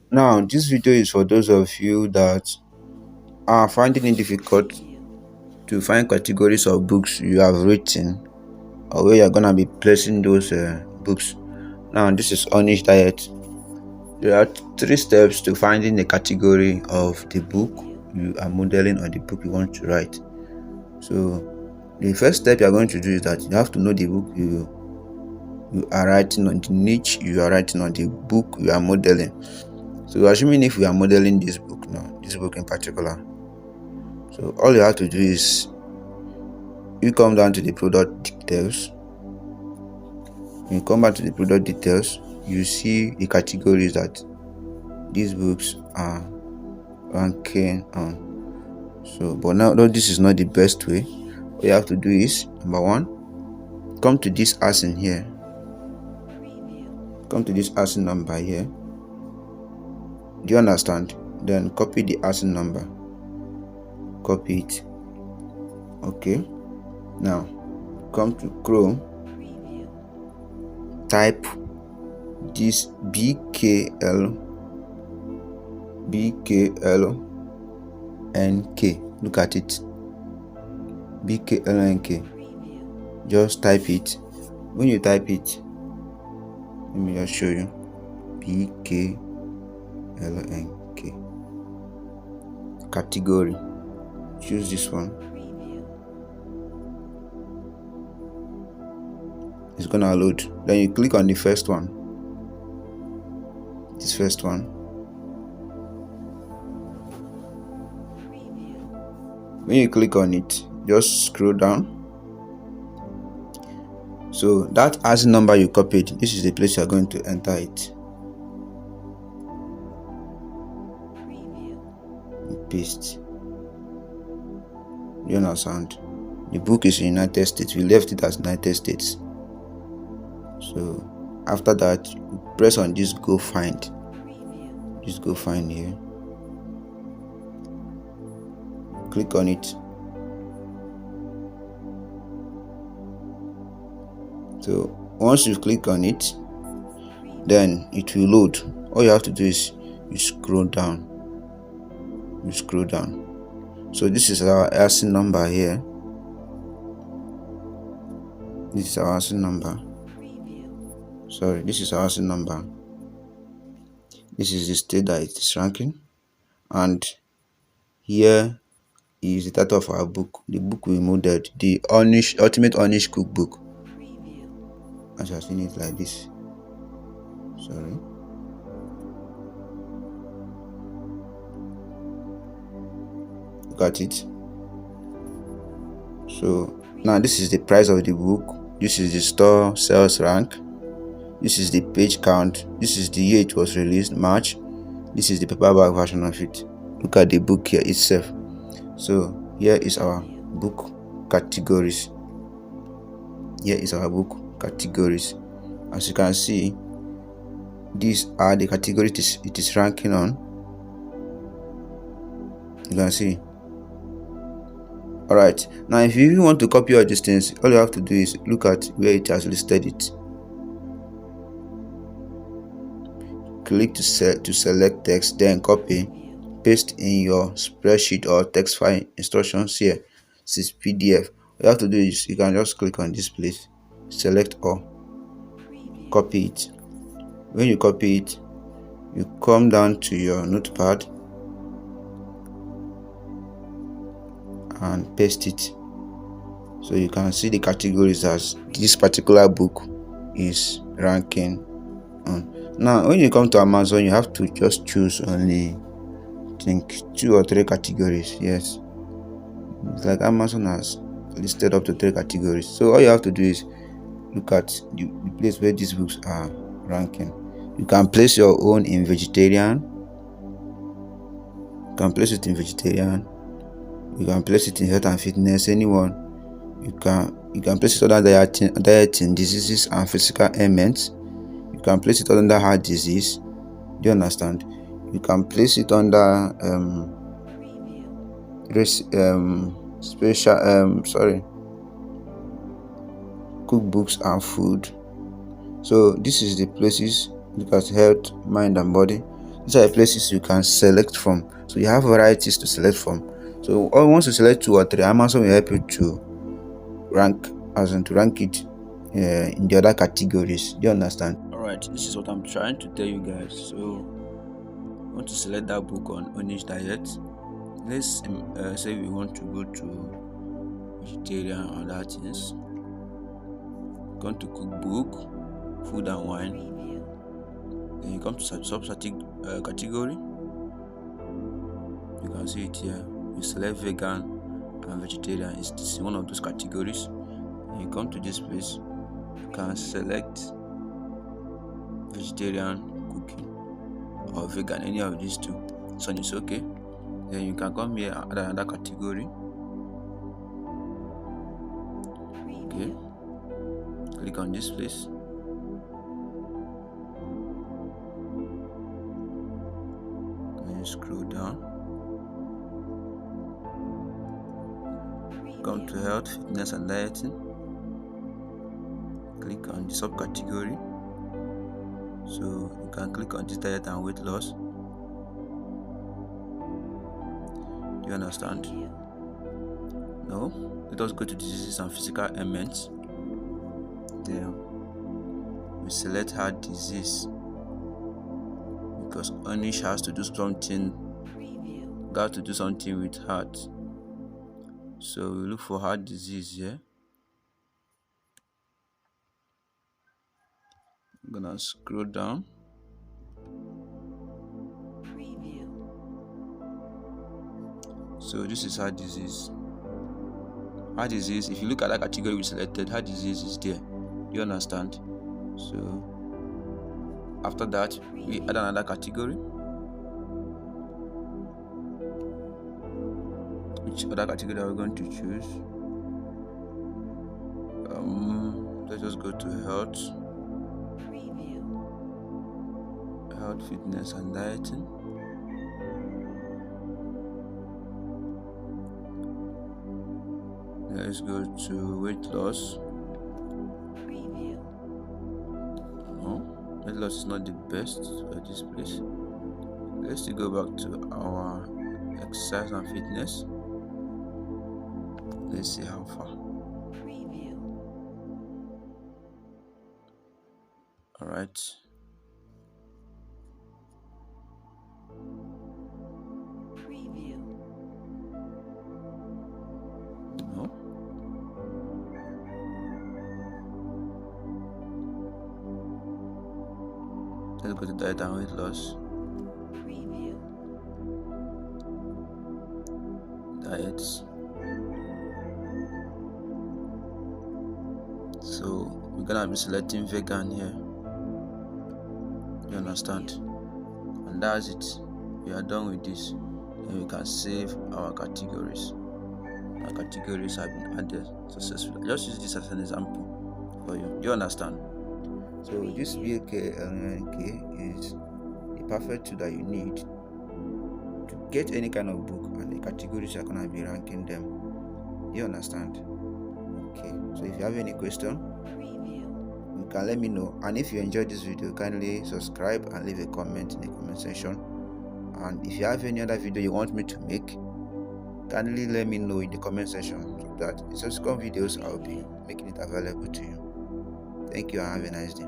Now, this video is for those of you that are finding it difficult to find categories of books you have written or where you're gonna be placing those books. Now, this is Onish Diet. There are 3 steps to finding the category of the book you are modeling or the book you want to write. So, the first step you are going to do is that you have to know the book you are writing on, the niche you are writing on, the book you are modeling. So, assuming if we are modeling this book now, this book in particular, so all you have to do is you come down to the product details. When you come back to the product details, you see the categories that these books are ranking on. So, but now this is not the best way. What you have to do is, number 1, come to this ASIN here. Come to this ASIN number here. Do you understand? Then copy the ASIN number. Copy it. Okay. Now, come to Chrome. Type this BKLNK. Look at it. BKLNK. Just type it. When you type it, let me just show you. BKLNK. Category. Choose this one. It's gonna load. Then you click on the first one. This first one. When you click on it, just scroll down. So that ASIN number you copied, this is the place you are going to enter it. Paste. You understand? The book is in United States. We left it as United States. So after that, you press on this go find. Just go find here. Click on it. So once you click on it, then it will load. All you have to do is you scroll down. You scroll down. So this is our ASIN number here. This is our ASIN number. Sorry, this is our ASIN number. This is the state that it is ranking, and here is the title of our book. The book we modeled, the Ultimate Onish Cookbook. As you have seen it like this. Sorry. Look at it. So now this is the price of the book. This is the store sales rank. This is the page count. This is the year it was released, March. This is the paperback version of it. Look at the book here itself. So here is our book categories. Here is our book categories. As you can see, these are the categories it is ranking on. You can see. Alright, now if you even want to copy all these things, all you have to do is look at where it has listed it. Click to select text, then copy, paste in your spreadsheet or text file instructions here. This is PDF. What you have to do is you can just click on this place, select all, copy it. When you copy it, you come down to your notepad and paste it. So you can see the categories as this particular book is ranking on. Now when you come to Amazon, you have to just choose only, I think, 2 or 3 categories. Yes, it's like Amazon has listed up to 3 categories. So all you have to do is look at the place where these books are ranking. You can place your own in vegetarian. You can place it in vegetarian. You can place it in health and fitness. Anyone. You can place it under dieting, diseases and physical ailments. You can place it under heart disease. Do you understand? You can place it under cookbooks and food. So this is the places. Look at health, mind and body. These are the places you can select from. So you have varieties to select from. So once you select 2 or 3, Amazon will help you to rank, as in to rank it in the other categories. Do you understand? All right, this is what I'm trying to tell you guys. So I want to select that book on Onish diet. Let's say we want to go to vegetarian and other things. Go to cookbook, food and wine. Then you come to category. You can see it here. You select vegan and vegetarian. It's one of those categories. And you come to this place. You can select vegetarian, cooking, or vegan, any of these two. So it's okay. Then you can come here and add another category. Okay. Click on this place. Then you scroll down. Come to health, fitness and dieting. Click on the subcategory. So you can click on this diet and weight loss. Do you understand? No? Let us go to diseases and physical ailments. Then we select heart disease, because Onish has to do something. Got to do something with heart. So we look for heart disease here. I'm gonna scroll down. So this is heart disease. Heart disease, if you look at that category we selected, heart disease is there. Do you understand? So after that, we add another category. Which other category are we going to choose? Let's just go to health, fitness and dieting. Let's go to weight loss. No, weight loss is not the best for this place. Let's still go back to our exercise and fitness. Let's see how far. All right. No. Let's go to diet and weight loss. Diets. So we're gonna be selecting vegan here. You understand? And that's it. We are done with this. And we can save our categories. Our categories have been added successfully. Just use this as an example for you. Do you understand? So this BKLNK is the perfect tool that you need to get any kind of book, and the categories you're gonna be ranking them. Do you understand? Okay. So if you have any question, you can let me know. And if you enjoyed this video, kindly subscribe and leave a comment in the comment section. And if you have any other video you want me to make, kindly let me know in the comment section, so that in subsequent videos I'll be making it available to you. Thank you and have a nice day.